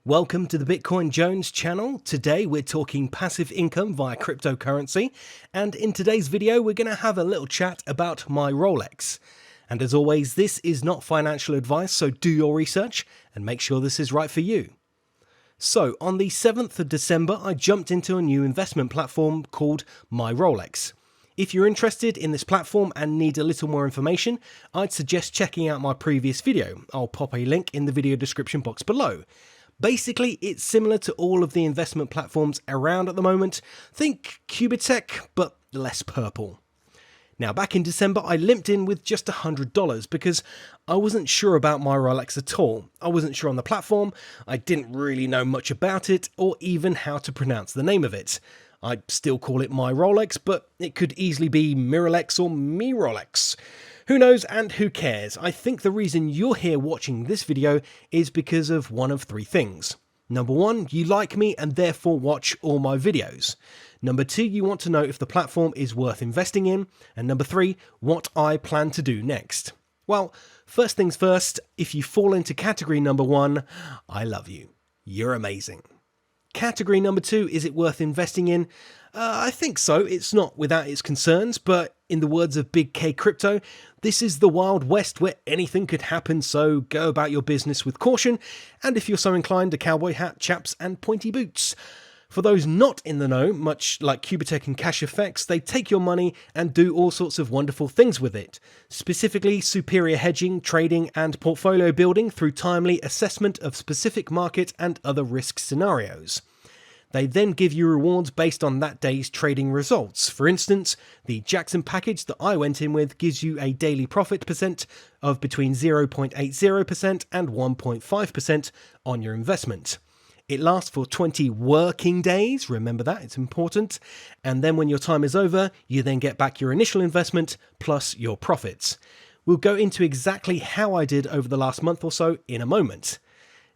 Welcome to the Bitcoin Jones channel. Today we're talking passive income via cryptocurrency, and in today's video we're going to have a little chat about Mirollex. And as always, this is not financial advice, so do your research and make sure this is right for you. So on the 7th of December I jumped into a new investment platform called Mirollex. If you're interested in this platform and need a little more information, I'd suggest checking out my previous video. I'll pop a link in the video description box below. Basically, it's similar to all of the investment platforms around at the moment. Think Qubittech, but less purple. Now, back in December, I limped in with just $100 because I wasn't sure about Mirollex at all. I wasn't sure on the platform, I didn't really know much about it, or even how to pronounce the name of it. I still call it Mirollex, but it could easily be Mirollex or Mirollex. Who knows and who cares? I think the reason you're here watching this video is because of one of three things. Number one, you like me and therefore watch all my videos. Number two, you want to know if the platform is worth investing in. And number three, what I plan to do next. Well, first things first, if you fall into category number one, I love you. You're amazing. Category number two, is it worth investing in? I think so. It's not without its concerns, but in the words of Big K Crypto, this is the Wild West where anything could happen, so go about your business with caution, and if you're so inclined, a cowboy hat, chaps, and pointy boots. For those not in the know, much like Qubittech and Cash Effects, they take your money and do all sorts of wonderful things with it. Specifically, superior hedging, trading, and portfolio building through timely assessment of specific market and other risk scenarios. They then give you rewards based on that day's trading results. For instance, the Jackson package that I went in with gives you a daily profit percent of between 0.80% and 1.5% on your investment. It lasts for 20 working days, remember that, it's important, and then when your time is over, you then get back your initial investment plus your profits. We'll go into exactly how I did over the last month or so in a moment.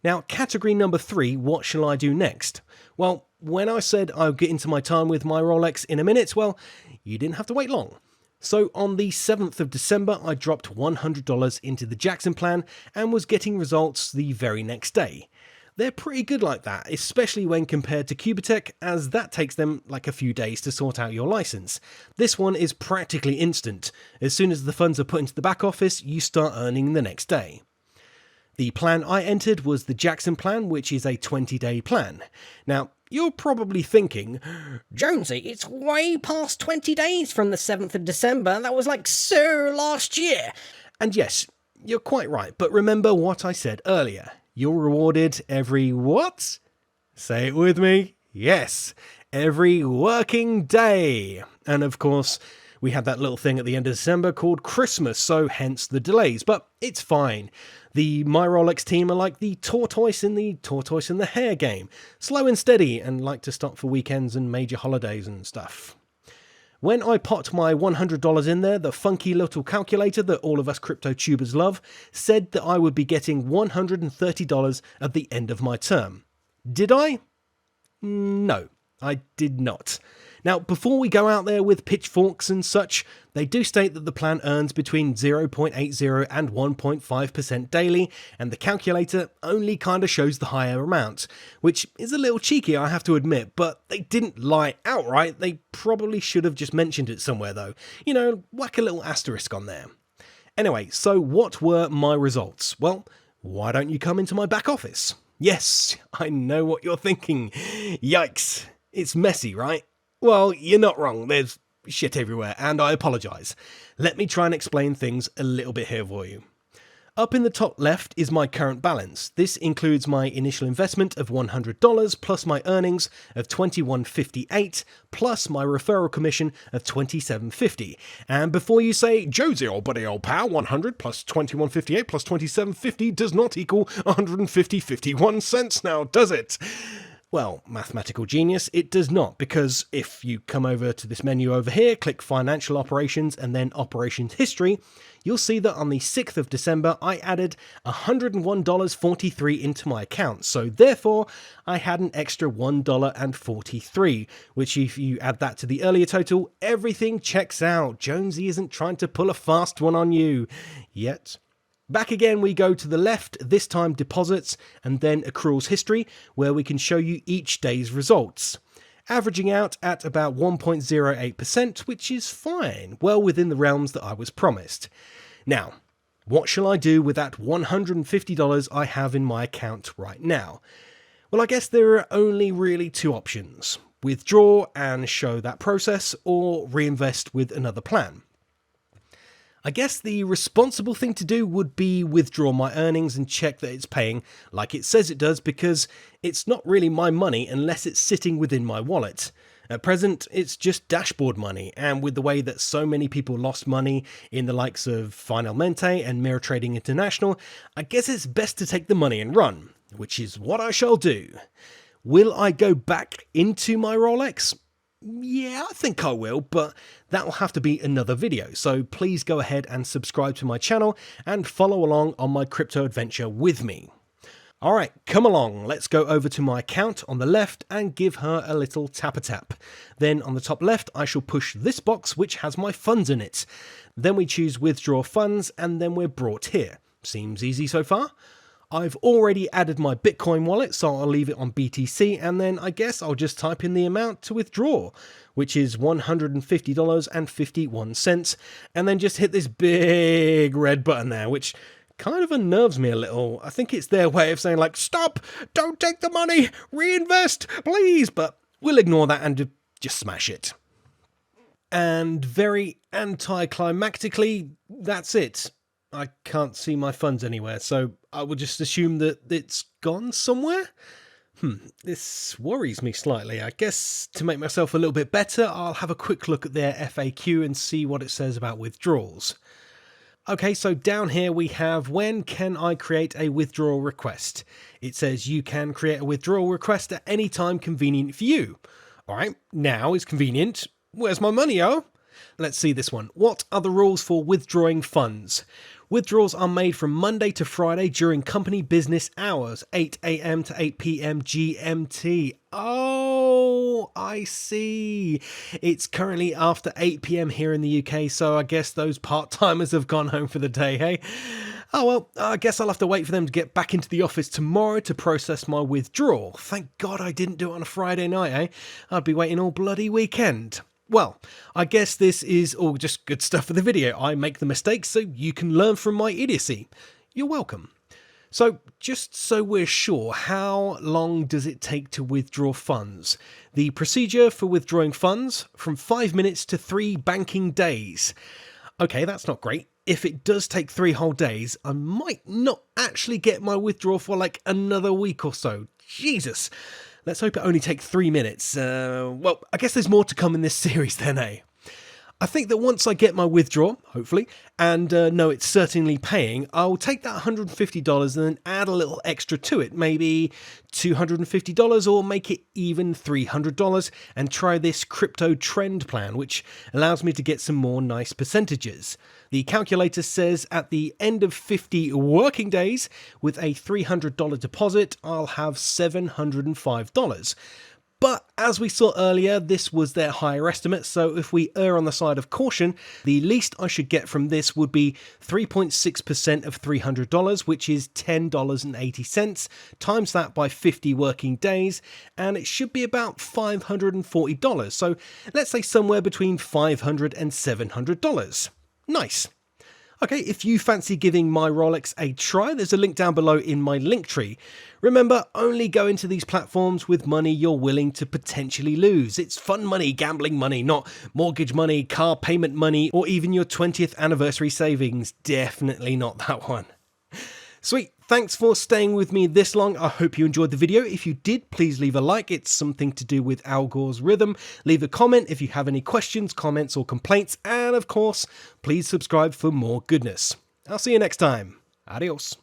Now, category number three, what shall I do next? Well, when I said I'll get into my time with Mirollex in a minute, well, you didn't have to wait long. So on the 7th of December, I dropped $100 into the Jackson plan and was getting results the very next day. They're pretty good like that, especially when compared to Qubittech, as that takes them like a few days to sort out your license. This one is practically instant. As soon as the funds are put into the back office, you start earning the next day. The plan I entered was the Jackson plan, which is a 20-day plan. Now, you're probably thinking, Jonesy, it's way past 20 days from the 7th of December. That was like so last year. And yes, you're quite right, but remember what I said earlier. You're rewarded every what? Say it with me. Yes, every working day. And of course, we had that little thing at the end of December called Christmas, so hence the delays, but it's fine. The Mirollex team are like the tortoise in the hare game. Slow and steady and like to stop for weekends and major holidays and stuff. When I popped my $100 in there, the funky little calculator that all of us crypto tubers love said that I would be getting $130 at the end of my term. Did I? No, I did not. Now, before we go out there with pitchforks and such, they do state that the plan earns between 0.80 and 1.5% daily, and the calculator only kind of shows the higher amount, which is a little cheeky, I have to admit, but they didn't lie outright. They probably should have just mentioned it somewhere though. You know, whack a little asterisk on there. Anyway, so what were my results? Well, why don't you come into my back office? Yes, I know what you're thinking. Yikes, it's messy, right? Well, you're not wrong, there's shit everywhere, and I apologise. Let me try and explain things a little bit here for you. Up in the top left is my current balance. This includes my initial investment of $100 plus my earnings of $21.58 plus my referral commission of $27.50. And before you say, Josie old buddy old pal, 100 plus $21.58 plus $27.50 does not equal 150.51 cents now, does it? Well, mathematical genius, it does not, because if you come over to this menu over here, click Financial Operations and then Operations History, you'll see that on the 6th of December, I added $101.43 into my account. So therefore, I had an extra $1.43, which if you add that to the earlier total, everything checks out. Jonesy isn't trying to pull a fast one on you. Yet. Back again, we go to the left, this time deposits, and then accruals history, where we can show you each day's results. Averaging out at about 1.08%, which is fine, well within the realms that I was promised. Now, what shall I do with that $150 I have in my account right now? Well, I guess there are only really two options. Withdraw and show that process, or reinvest with another plan. I guess the responsible thing to do would be withdraw my earnings and check that it's paying like it says it does, because it's not really my money unless it's sitting within my wallet. At present, it's just dashboard money, and with the way that so many people lost money in the likes of Finalmente and Mirror Trading International, I guess it's best to take the money and run, which is what I shall do. Will I go back into my Mirollex? Yeah, I think I will, but that will have to be another video, so please go ahead and subscribe to my channel and follow along on my crypto adventure with me. Alright, come along, let's go over to my account on the left and give her a little tap-a-tap. Then on the top left, I shall push this box which has my funds in it. Then we choose withdraw funds, and then we're brought here. Seems easy so far? I've already added my Bitcoin wallet, so I'll leave it on BTC, and then I guess I'll just type in the amount to withdraw, which is $150.51, and then just hit this big red button there, which kind of unnerves me a little. I think it's their way of saying, like, stop, don't take the money, reinvest, please, but we'll ignore that and just smash it. And very anticlimactically, that's it. I can't see my funds anywhere, so I will just assume that it's gone somewhere? This worries me slightly. I guess to make myself a little bit better, I'll have a quick look at their FAQ and see what it says about withdrawals. Okay, so down here we have, when can I create a withdrawal request? It says you can create a withdrawal request at any time convenient for you. Alright, now is convenient. Where's my money, oh? Let's see this one. What are the rules for withdrawing funds? Withdrawals are made from Monday to Friday during company business hours, 8 AM to 8 PM GMT. Oh, I see. It's currently after 8 PM here in the UK, so I guess those part-timers have gone home for the day, hey? Oh well, I guess I'll have to wait for them to get back into the office tomorrow to process my withdrawal. Thank God I didn't do it on a Friday night, eh? I'd be waiting all bloody weekend. Well, I guess this is all just good stuff for the video. I make the mistakes so you can learn from my idiocy. You're welcome. So, just so we're sure, how long does it take to withdraw funds? The procedure for withdrawing funds, from 5 minutes to 3 banking days. Okay, that's not great. If it does take 3 whole days, I might not actually get my withdrawal for like another week or so. Jesus! Let's hope it only takes 3 minutes. Well, I guess there's more to come in this series then, eh? I think that once I get my withdrawal, hopefully, and know it's certainly paying, I'll take that $150 and then add a little extra to it, maybe $250 or make it even $300, and try this crypto trend plan, which allows me to get some more nice percentages. The calculator says at the end of 50 working days, with a $300 deposit, I'll have $705. But as we saw earlier, this was their higher estimate, so if we err on the side of caution, the least I should get from this would be 3.6% of $300, which is $10.80, times that by 50 working days, and it should be about $540, so let's say somewhere between $500 and $700. Nice. Okay, if you fancy giving my Mirollex a try, there's a link down below in my link tree. Remember, only go into these platforms with money you're willing to potentially lose. It's fun money, gambling money, not mortgage money, car payment money, or even your 20th anniversary savings. Definitely not that one. Sweet, thanks for staying with me this long. I hope you enjoyed the video. If you did, please leave a like. It's something to do with Al Gore's rhythm. Leave a comment if you have any questions, comments, or complaints. And of course, please subscribe for more goodness. I'll see you next time. Adios.